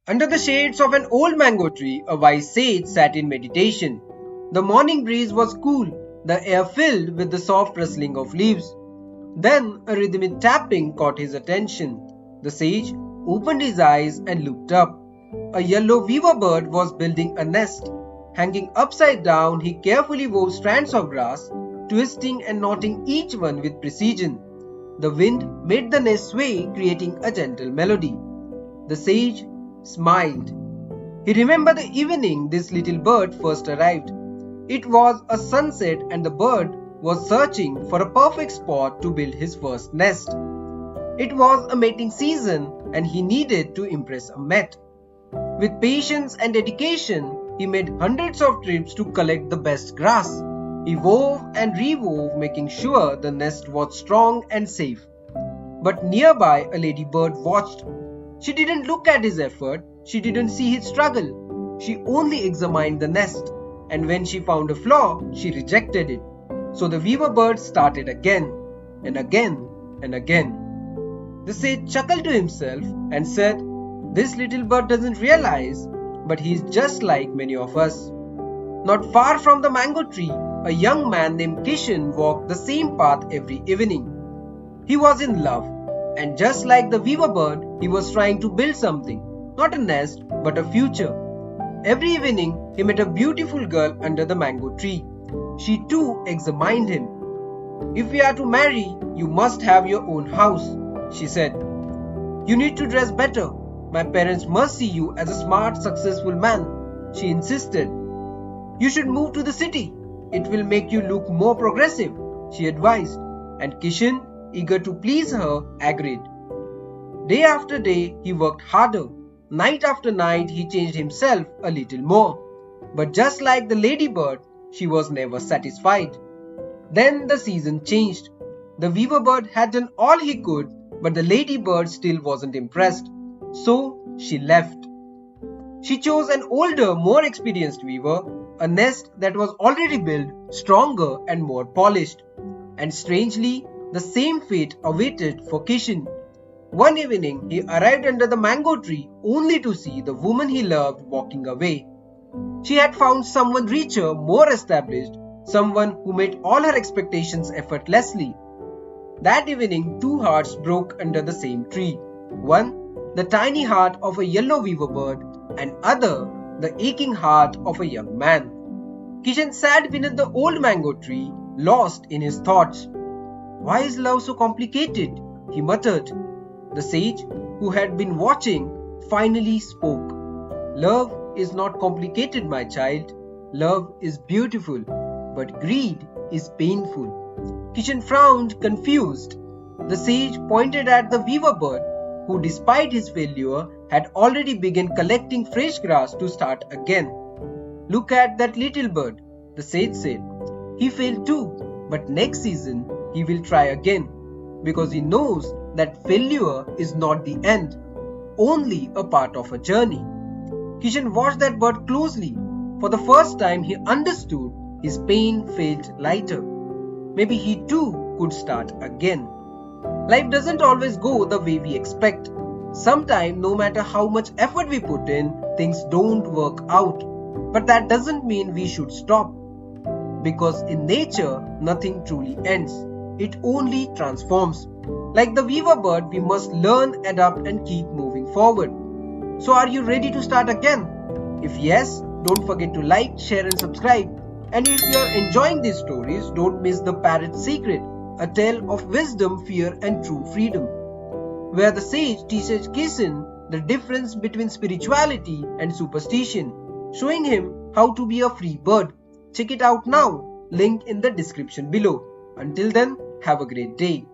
Under the shades of an old mango tree, a wise sage sat in meditation. The morning breeze was cool, the air filled with the soft rustling of leaves. Then a rhythmic tapping caught his attention. The sage opened his eyes and looked up. A yellow weaver bird was building a nest. Hanging upside down, he carefully wove strands of grass, twisting and knotting each one with precision. The wind made the nest sway, creating a gentle melody. The sage smiled. He remembered the evening this little bird first arrived. It was a sunset and the bird was searching for a perfect spot to build his first nest. It was a mating season and he needed to impress a mate. With patience and dedication, he made hundreds of trips to collect the best grass. He wove and rewove, making sure the nest was strong and safe. But nearby, a ladybird watched. She didn't look at his effort, she didn't see his struggle. She only examined the nest, and when she found a flaw, she rejected it. So the weaver bird started again, and again, and again. The sage chuckled to himself and said, "This little bird doesn't realize, but he is just like many of us." Not far from the mango tree, a young man named Kishan walked the same path every evening. He was in love, and just like the weaver bird, he was trying to build something, not a nest, but a future. Every evening, he met a beautiful girl under the mango tree. She too examined him. "If we are to marry, you must have your own house," she said. "You need to dress better. My parents must see you as a smart, successful man," she insisted. "You should move to the city. It will make you look more progressive," she advised. And Kishan, eager to please her, agreed. Day after day, he worked harder. Night after night, he changed himself a little more. But just like the ladybird, she was never satisfied. Then the season changed. The weaver bird had done all he could, but the ladybird still wasn't impressed. So she left. She chose an older, more experienced weaver, a nest that was already built, stronger and more polished. And strangely, the same fate awaited for Kishan. One evening, he arrived under the mango tree only to see the woman he loved walking away. She had found someone richer, more established, someone who met all her expectations effortlessly. That evening, two hearts broke under the same tree. One, the tiny heart of a yellow weaver bird, and other, the aching heart of a young man. Kishan sat beneath the old mango tree, lost in his thoughts. "Why is love so complicated?" he muttered. The sage, who had been watching, finally spoke. "Love is not complicated, my child. Love is beautiful, but greed is painful." Kishan frowned, confused. The sage pointed at the weaver bird, who despite his failure had already begun collecting fresh grass to start again. "Look at that little bird," the sage said. "He failed too, but next season he will try again, because he knows that failure is not the end, only a part of a journey." Kishan watched that bird closely. For the first time he understood, his pain felt lighter. Maybe he too could start again. Life doesn't always go the way we expect. Sometimes, no matter how much effort we put in, things don't work out. But that doesn't mean we should stop. Because in nature, nothing truly ends. It only transforms. Like the weaver bird, we must learn, adapt, and keep moving forward. So are you ready to start again? If yes, don't forget to like, share, and subscribe. And if you are enjoying these stories, don't miss The Parrot's Secret, a tale of wisdom, fear, and true freedom, where the sage teaches Kishan the difference between spirituality and superstition, showing him how to be a free bird. Check it out now, link in the description below. Until then, have a great day.